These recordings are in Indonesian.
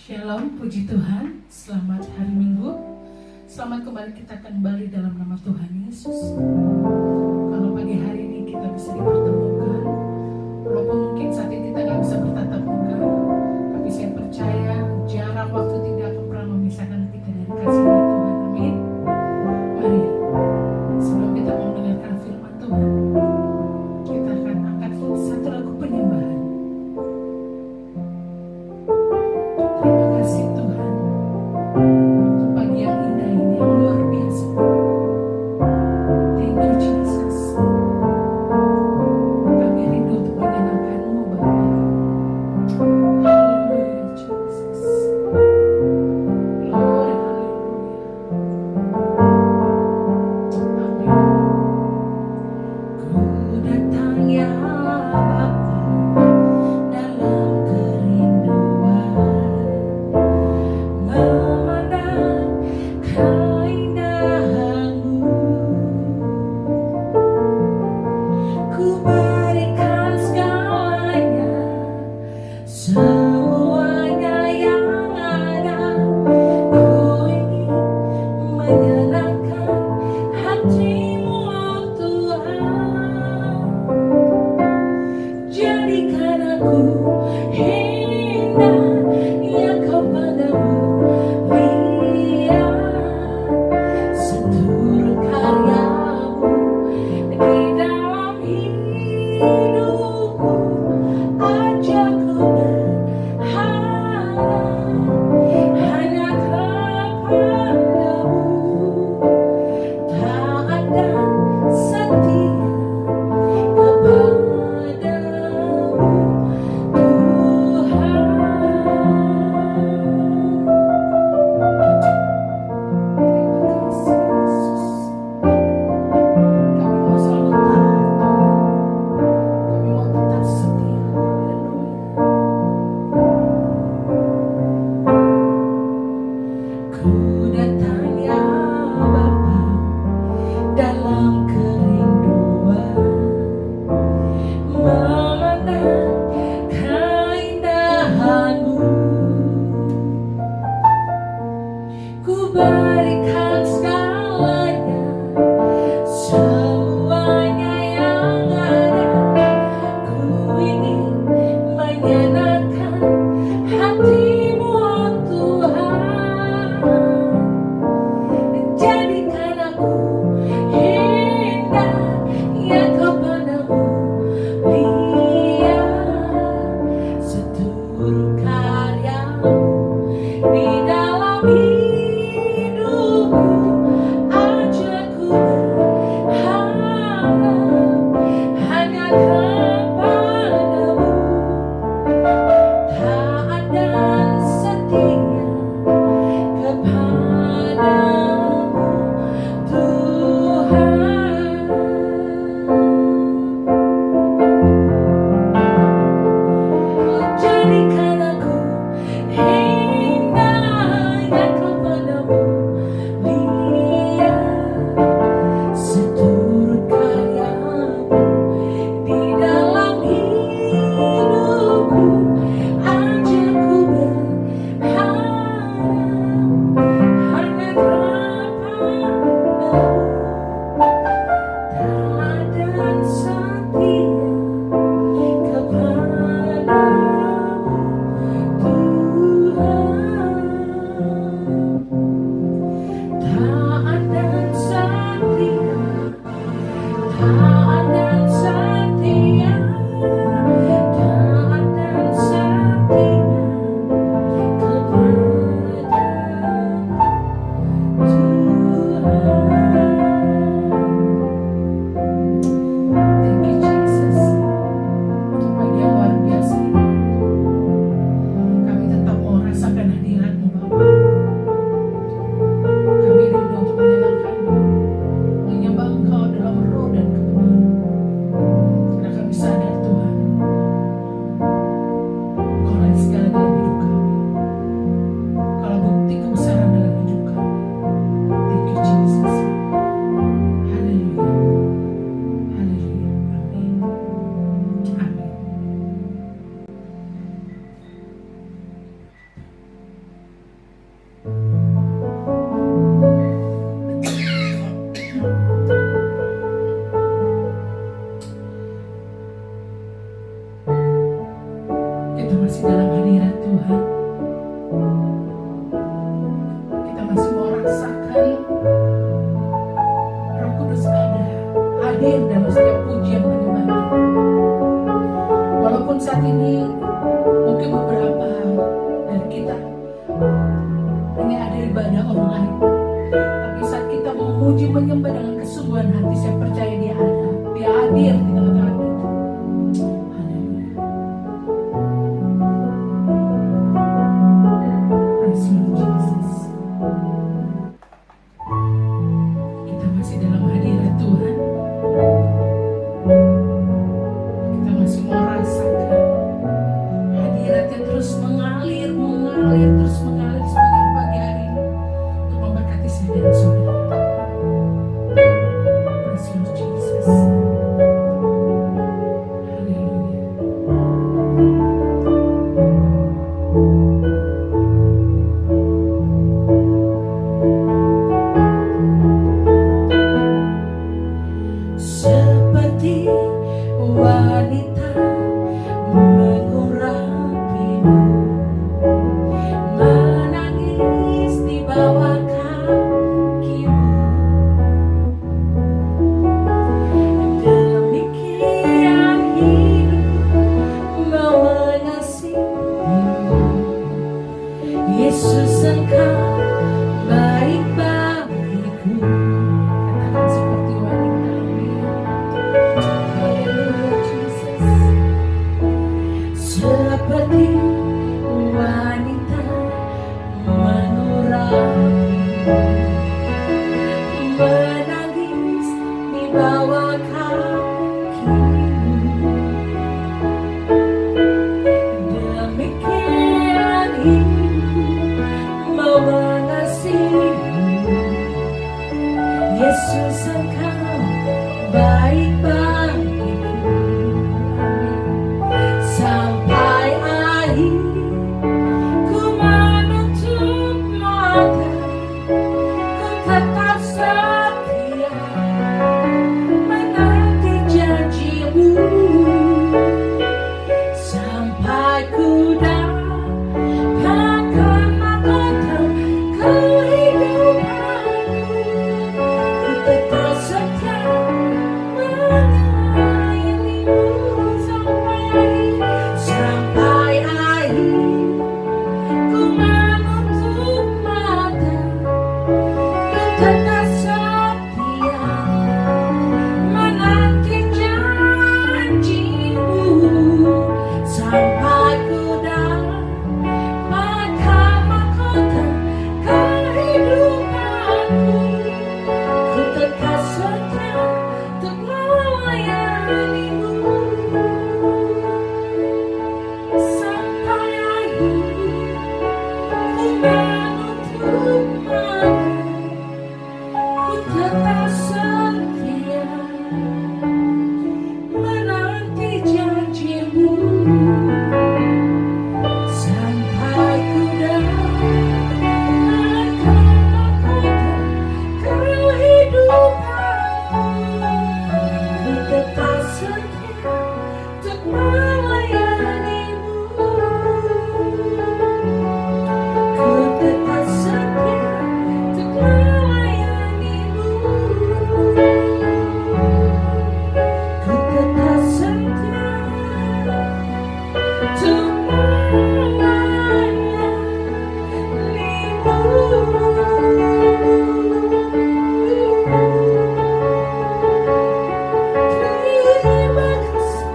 Shalom, puji Tuhan, selamat hari Minggu. Selamat kembali kita kembali dalam nama Tuhan Yesus. Kalau pagi hari ini kita bisa dipertemukan, walaupun mungkin saat ini kita nggak bisa bertatap muka, tapi saya percaya jarak waktu tidak akan pernah memisahkan kita dari kasih-Nya Tuhan. Amin. Mari, sebelum kita mau mendengarkan firman Tuhan, kita akan angkat satu lagu penyembahan. Terima kasih Tuhan, pagi yang indah ini, yang luar biasa. Thank you Jesus. Kami rindu untuk menyenangkan-Mu Bapa. Haleluya Jesus. Glory, haleluya. Amin. Ku datang ya Bapa dalam kerinduan, memandang keindahan-Mu. Ku berikan segalanya, semuanya yang ada. Ku ingin menyenangkan hati-Mu, oh Tuhan. Jadikan aku indah yang Kau padamu lihat, seturut karya-Mu di dalam hidupku. Ajakku hadirat Tuhan, kita masih mau rasakan Roh Kudus ada, hadir dalam setiap pujian penyembahan kita. Walaupun saat ini mungkin beberapa dari kita hanya ada ibadah online, tapi saat kita memuji menyembah dengan kesungguhan hati, saya percaya Dia ada, Dia hadir di tengah-tengah kita. Haleluya. Praise you, Jesus. Kita masih dalam hadirat Tuhan. Kita masih mau rasakan hadiratnya terus mengalir terus mengalir sepanjang pagi hari ini untuk memberkati saya dan saudara. Praise you, Jesus. Haleluya. Seperti wanita mengurapimu, menangis di bawah kakimu, demikian hidup mau mengasihimu. Yesus, Engkau baik bagiku. Katakan seperti wanita ini. Haleluya, Jesus. Seperti wanita mengurapimu, menangis di bawah kakimu, demikian hidup mau mengasihimu. Yesus, Engkau baik bagiku. Amin. Sampai akhir ku menutup mata, ku tetap setia menanti janji-Mu, sampai ku dapatkan mahkota kehidupanku. Ku tetap setia melayani-Mu sampai akhir. Ku menutup mata, ku tetap setia menanti janji-Mu, sampai ku dapatkan mahkota kehidupanku. Ku tetap setia untuk melayani-Mu sampai akhir. Ku menutup mata, ku tetap setia menanti janji-Mu, sampai ku dapatkan mahkota kehidupanku. Ku tetap setia untuk melayani-Mu. Ku tetap setia untuk melayani-Mu. Ku tetap setia untuk terima kasih.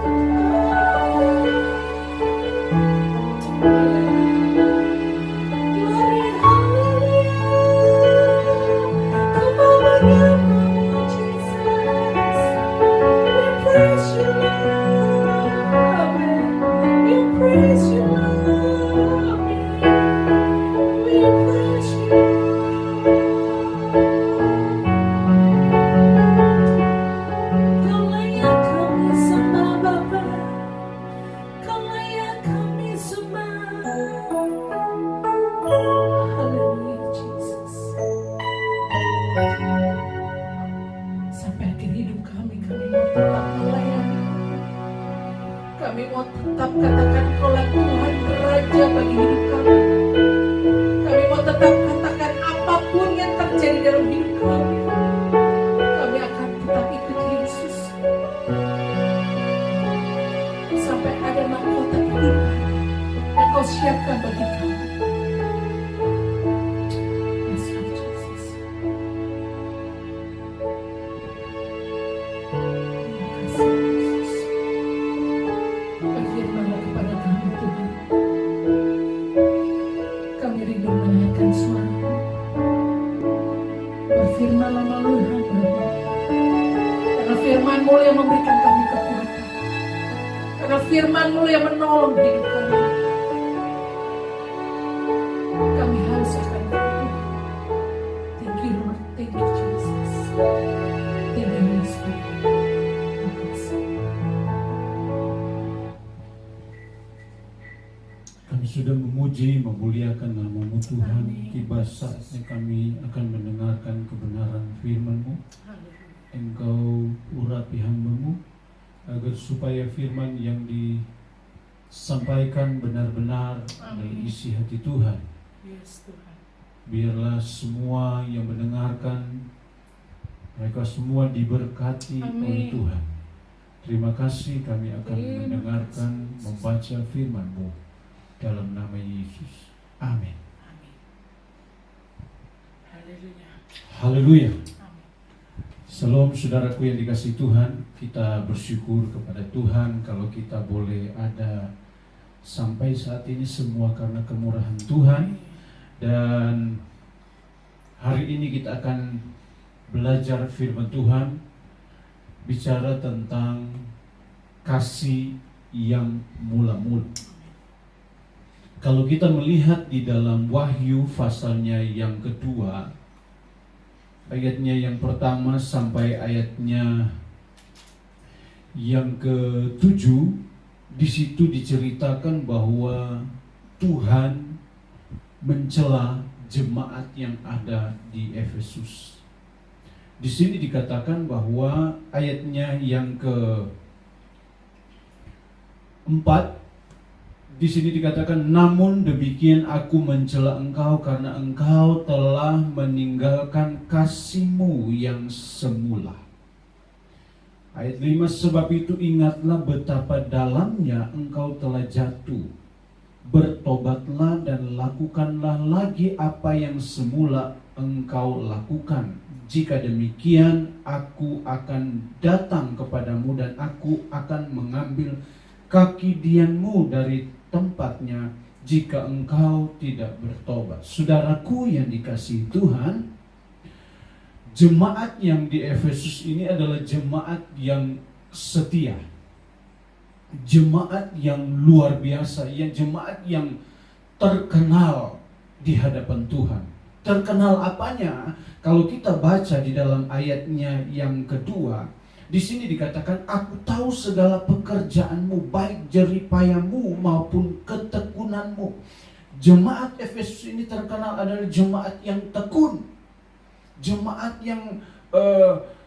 Glory, hallelujah. Ku mau menyembah-Mu, Jesus. We praise You, Lord. We praise You, Lord. We praise You. Kau layak kami sembah, Bapa. Kau layak kami sembah. Haleluya, Jesus. Sampai akhir hidup kami mau tetap melayani. Kami mau tetap katakan Kaulah Tuhan, Raja bagi hidup kami. Kami mau tetap katakan apapun yang terjadi dalam hidup kami, kami akan tetap ikut Yesus sampai ada mahkota kehidupan yang Kau siapkan bagi kami. Yes, Lord Jesus. Terima kasih, Yesus. Berfirmanlah kepada kami, Tuhan. Kami rindu mendengarkan suara-Mu. Berfirmanlah melalui hamba-Mu. Karena firman-Mu yang memberikan kami kekuatan. Karena firman-Mu yang menolong hidup kami. Kami harus akan Tuhan. Thank you, Lord. Thank you, Jesus. Thank you, Holy Spirit. Terima kasih. Kami sudah memuji, memuliakan nama-Mu Tuhan. Amin. Tiba saatnya kami akan mendengarkan kebenaran firman-Mu. Haleluya. Engkau urapi hamba-Mu agar supaya firman yang disampaikan benar-benar adalah isi hati Tuhan. Yes, Tuhan. Biarlah semua yang mendengarkan, mereka semua diberkati Amin. oleh Tuhan. Terima kasih, kami akan Terima mendengarkan, kasih, Yesus. membaca firman-Mu dalam nama Yesus. Amin. Amin. Haleluya. Haleluya. Amin. Shalom saudaraku yang dikasihi Tuhan. Kita bersyukur kepada Tuhan kalau kita boleh ada sampai saat ini semua karena kemurahan Tuhan. Dan hari ini kita akan belajar firman Tuhan, bicara tentang kasih yang mula-mula. Kalau kita melihat di dalam Wahyu pasalnya yang kedua, ayatnya yang pertama sampai ayatnya yang ke-7, di situ diceritakan bahwa Tuhan mencela jemaat yang ada di Efesus. Di sini dikatakan bahwa ayatnya yang ke-4, di sini dikatakan, namun demikian aku mencela engkau karena engkau telah meninggalkan kasih-Mu yang semula. Ayat 5, sebab itu ingatlah betapa dalamnya engkau telah jatuh. Bertobatlah dan lakukanlah lagi apa yang semula engkau lakukan. Jika demikian, aku akan datang kepadamu dan aku akan mengambil kaki dianmu dari tempatnya jika engkau tidak bertobat. Saudaraku yang dikasihi Tuhan, jemaat yang di Efesus ini adalah jemaat yang setia, jemaat yang luar biasa, jemaat yang terkenal di hadapan Tuhan. Terkenal apanya? Kalau kita baca di dalam ayatnya yang kedua, di sini dikatakan, aku tahu segala pekerjaanmu, baik jeripayamu maupun ketekunanmu. Jemaat Efesus ini terkenal adalah jemaat yang tekun, jemaat yang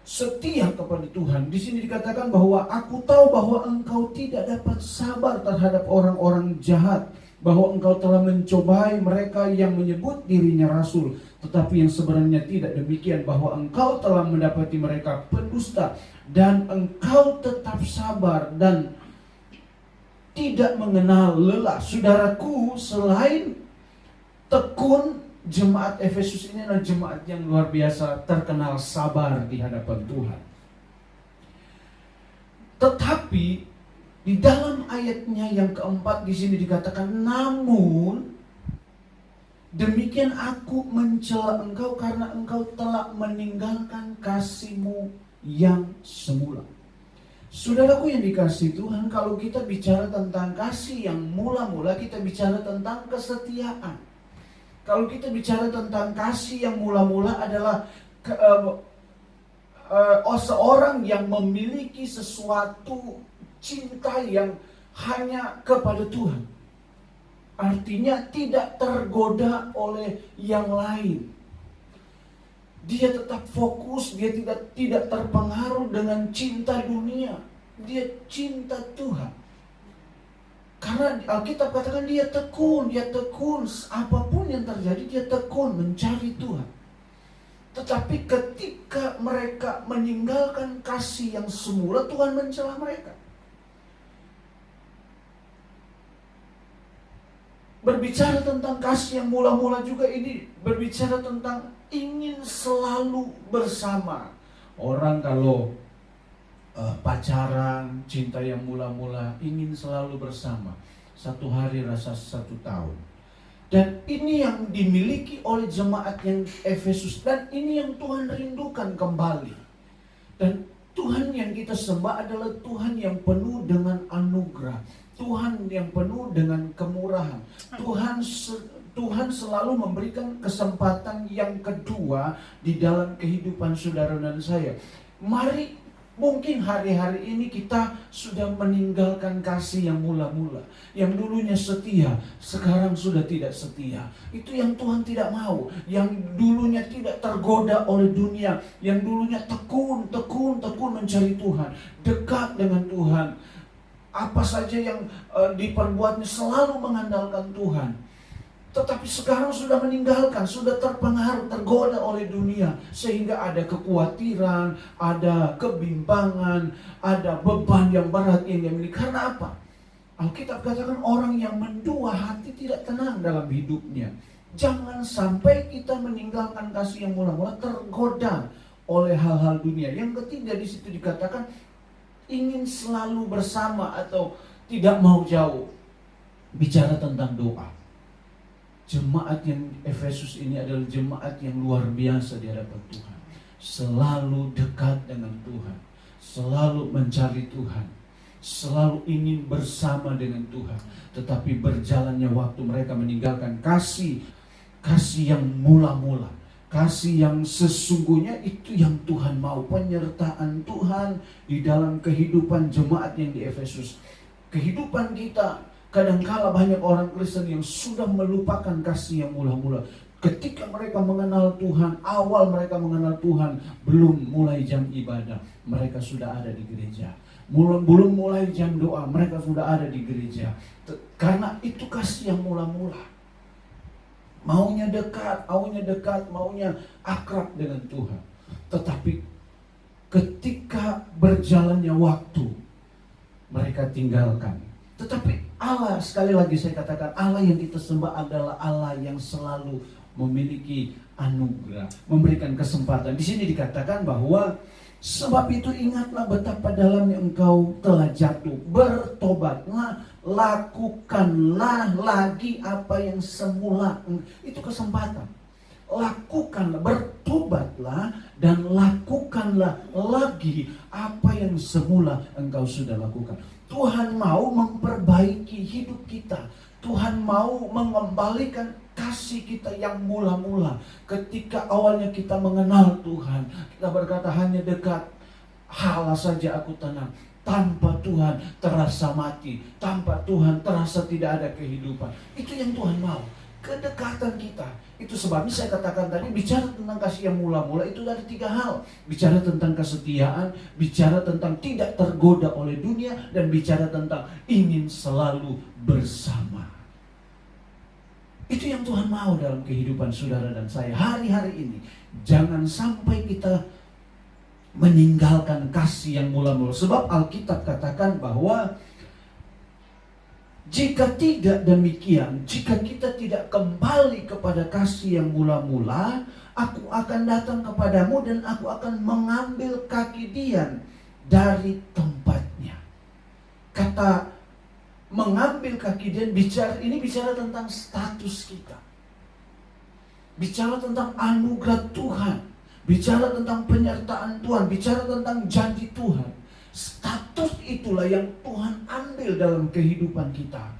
setia kepada Tuhan. Di sini dikatakan bahwa aku tahu bahwa engkau tidak dapat sabar terhadap orang-orang jahat, bahwa engkau telah mencobai mereka yang menyebut dirinya rasul, tetapi yang sebenarnya tidak demikian, bahwa engkau telah mendapati mereka pendusta, dan engkau tetap sabar dan tidak mengenal lelah. Saudaraku, selain tekun, jemaat Efesus ini adalah jemaat yang luar biasa, terkenal sabar di hadapan Tuhan. Tetapi di dalam ayatnya yang keempat di sini dikatakan, namun demikian aku mencela engkau karena engkau telah meninggalkan kasih-Mu yang semula. Saudaraku yang dikasihi Tuhan, kalau kita bicara tentang kasih yang mula-mula, kita bicara tentang kesetiaan. Kalau kita bicara tentang kasih yang mula-mula adalah seorang yang memiliki sesuatu cinta yang hanya kepada Tuhan. Artinya tidak tergoda oleh yang lain. Dia tetap fokus, dia tidak terpengaruh dengan cinta dunia. Dia cinta Tuhan. Karena Alkitab katakan dia tekun, apapun yang terjadi dia tekun mencari Tuhan. Tetapi ketika mereka meninggalkan kasih yang semula, Tuhan mencela mereka. Berbicara tentang kasih yang mula-mula juga ini berbicara tentang ingin selalu bersama. Orang kalau pacaran, cinta yang mula-mula ingin selalu bersama. Satu hari rasa 1 tahun. Dan ini yang dimiliki oleh jemaat yang Efesus. Dan ini yang Tuhan rindukan kembali. Dan Tuhan yang kita sembah adalah Tuhan yang penuh dengan anugerah. Tuhan yang penuh dengan kemurahan. Tuhan selalu memberikan kesempatan yang kedua di dalam kehidupan saudara dan saya. Mari, mungkin hari-hari ini kita sudah meninggalkan kasih yang mula-mula. Yang dulunya setia, sekarang sudah tidak setia. Itu yang Tuhan tidak mau. Yang dulunya tidak tergoda oleh dunia. Yang dulunya tekun mencari Tuhan. Dekat dengan Tuhan. Apa saja yang diperbuatnya selalu mengandalkan Tuhan. Tetapi sekarang sudah meninggalkan, sudah terpengaruh, tergoda oleh dunia. Sehingga ada kekhawatiran, ada kebimbangan, ada beban yang berat yang dimiliki. Karena apa? Alkitab katakan orang yang mendua hati tidak tenang dalam hidupnya. Jangan sampai kita meninggalkan kasih yang mula-mula tergoda oleh hal-hal dunia. Yang ketiga di situ dikatakan ingin selalu bersama atau tidak mau jauh. Bicara tentang doa. Jemaat yang Efesus ini adalah jemaat yang luar biasa di hadapan Tuhan. Selalu dekat dengan Tuhan. Selalu mencari Tuhan. Selalu ingin bersama dengan Tuhan. Tetapi berjalannya waktu mereka meninggalkan kasih yang mula-mula. Kasih yang sesungguhnya itu yang Tuhan mau. Penyertaan Tuhan di dalam kehidupan jemaat yang di Efesus. Kehidupan kita, kadangkala banyak orang Kristen yang sudah melupakan kasih yang mula-mula. Ketika mereka mengenal Tuhan, awal mereka mengenal Tuhan, belum mulai jam ibadah, mereka sudah ada di gereja. Belum mulai jam doa, mereka sudah ada di gereja. Karena itu kasih yang mula-mula. Maunya dekat, maunya akrab dengan Tuhan. Tetapi ketika berjalannya waktu, mereka tinggalkan. Tetapi Allah, sekali lagi saya katakan, Allah yang kita sembah adalah Allah yang selalu memiliki anugerah, memberikan kesempatan. Di sini dikatakan bahwa sebab itu ingatlah betapa dalamnya engkau telah jatuh. Bertobatlah, lakukanlah lagi apa yang semula. Itu kesempatan. Lakukanlah, bertobatlah dan lakukanlah lagi apa yang semula engkau sudah lakukan. Tuhan mau memperbaiki hidup kita. Tuhan mau mengembalikan kasih kita yang mula-mula. Ketika awalnya kita mengenal Tuhan, kita berkata hanya dekat, halah saja aku tenang. Tanpa Tuhan terasa mati, tanpa Tuhan terasa tidak ada kehidupan. Itu yang Tuhan mau, kedekatan kita. Itu sebabnya saya katakan tadi, bicara tentang kasih yang mula-mula itu dari 3 hal. Bicara tentang kesetiaan, bicara tentang tidak tergoda oleh dunia, dan bicara tentang ingin selalu bersama. Itu yang Tuhan mau dalam kehidupan saudara dan saya hari-hari ini. Jangan sampai kita meninggalkan kasih yang mula-mula. Sebab Alkitab katakan bahwa jika tidak demikian, jika kita tidak kembali kepada kasih yang mula-mula, aku akan datang kepadamu dan aku akan mengambil kaki Dian dari tempatnya. Kata mengambil kaki Dian bicara tentang status kita. Bicara tentang anugerah Tuhan. Bicara tentang penyertaan Tuhan. Bicara tentang janji Tuhan. Status itulah yang Tuhan ambil dalam kehidupan kita.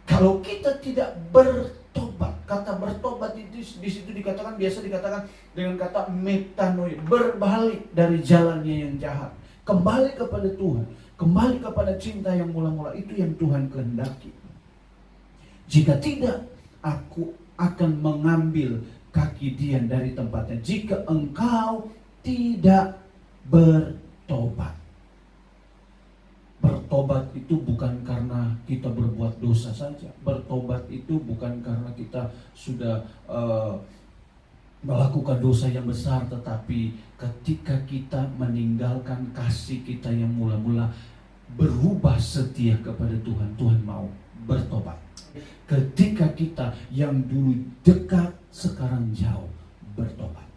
Kalau kita tidak bertobat, kata bertobat itu di situ dikatakan, biasa dikatakan dengan kata metanoia, berbalik dari jalannya yang jahat, kembali kepada Tuhan, kembali kepada cinta yang mula-mula. Itu yang Tuhan kehendaki. Jika tidak, aku akan mengambil kaki Dian dari tempatnya. Jika engkau tidak bertobat. Bertobat itu bukan karena kita berbuat dosa saja. Bertobat itu bukan karena kita sudah melakukan dosa yang besar, tetapi ketika kita meninggalkan kasih kita yang mula-mula, berubah setia kepada Tuhan, Tuhan mau bertobat. Ketika kita yang dulu dekat sekarang jauh, bertobat.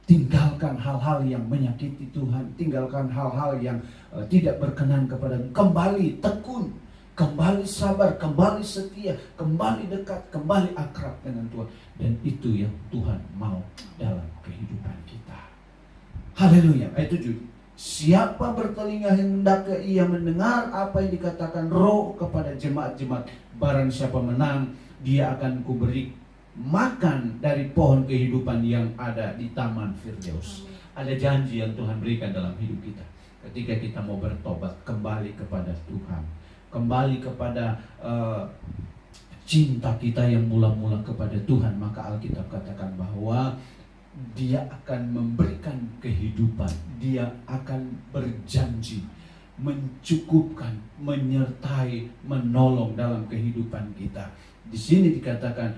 Tinggalkan hal-hal yang menyakiti Tuhan, tinggalkan hal-hal yang tidak berkenan kepada Tuhan. Kembali tekun, kembali sabar, kembali setia, kembali dekat, kembali akrab dengan Tuhan. Dan itu yang Tuhan mau dalam kehidupan kita. Haleluya. Ayat 7. Siapa bertelinga hendaknya ia mendengar apa yang dikatakan Roh kepada jemaat-jemaat. Barang siapa menang, dia akan kuberi makan dari pohon kehidupan yang ada di Taman Firdaus. Ada janji yang Tuhan berikan dalam hidup kita. Ketika kita mau bertobat, kembali kepada Tuhan, kembali kepada cinta kita yang mula-mula kepada Tuhan, maka Alkitab katakan bahwa Dia akan memberikan kehidupan. Dia akan berjanji mencukupkan, menyertai, menolong dalam kehidupan kita. Di sini dikatakan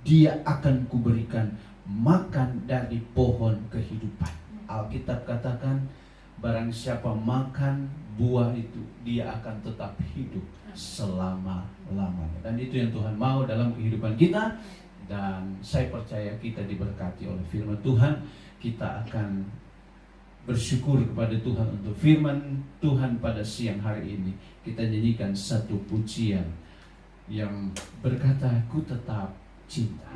Dia akan kuberikan makan dari pohon kehidupan. Alkitab katakan barang siapa makan buah itu, dia akan tetap hidup selama-lamanya. Dan itu yang Tuhan mau dalam kehidupan kita. Dan saya percaya kita diberkati oleh firman Tuhan. Kita akan bersyukur kepada Tuhan untuk firman Tuhan pada siang hari ini. Kita nyanyikan satu pujian yang berkata, ku tetap cinta.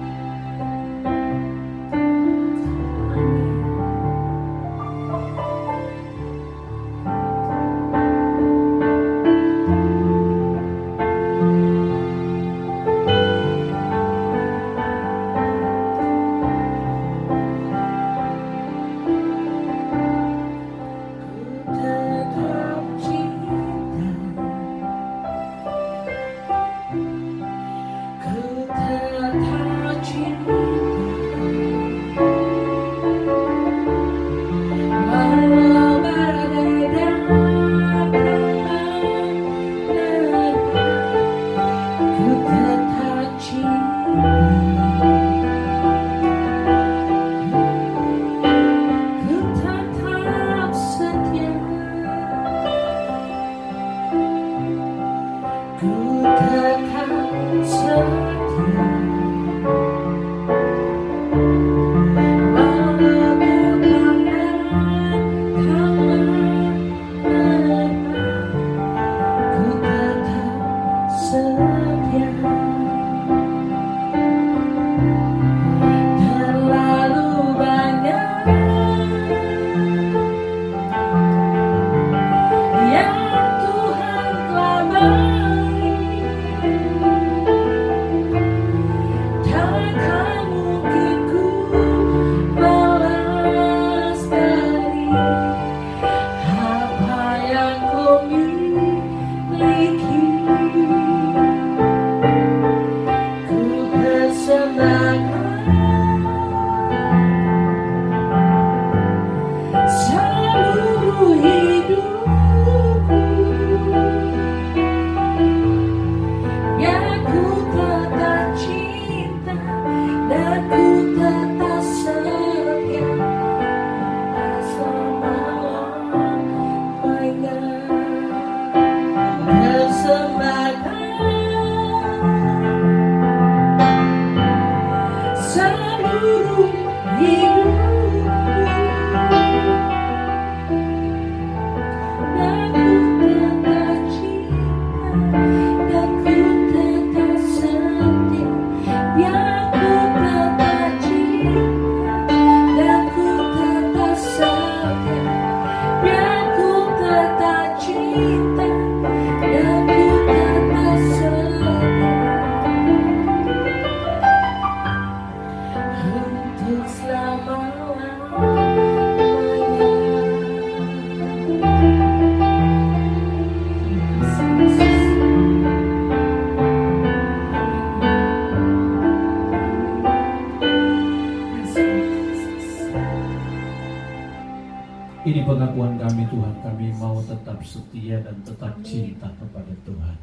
pengakuan kami Tuhan, kami mau tetap setia dan tetap cinta kepada Tuhan.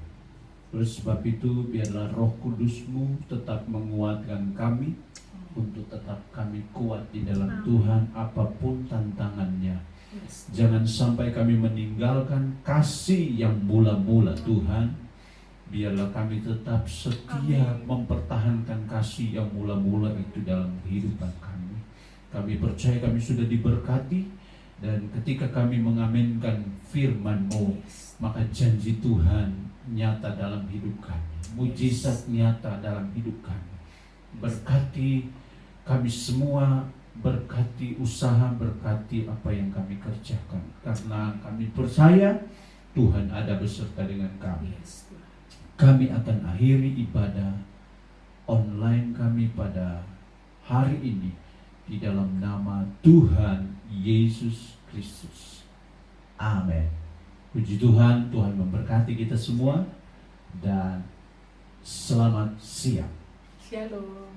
Oleh sebab itu biarlah Roh Kudus-Mu tetap menguatkan kami untuk tetap kami kuat di dalam Tuhan apapun tantangannya. Jangan sampai kami meninggalkan kasih yang mula-mula Tuhan. Biarlah kami tetap setia mempertahankan kasih yang mula-mula itu dalam kehidupan kami. Kami percaya kami sudah diberkati, dan ketika kami mengaminkan firman-Mu, maka janji Tuhan nyata dalam hidup kami, mujizat nyata dalam hidup kami. Berkati kami semua, berkati usaha, berkati apa yang kami kerjakan, karena kami percaya Tuhan ada beserta dengan kami. Kami akan akhiri ibadah online kami pada hari ini di dalam nama Tuhan Yesus Kristus. Amin. Puji Tuhan, Tuhan memberkati kita semua dan selamat siang. Shalom.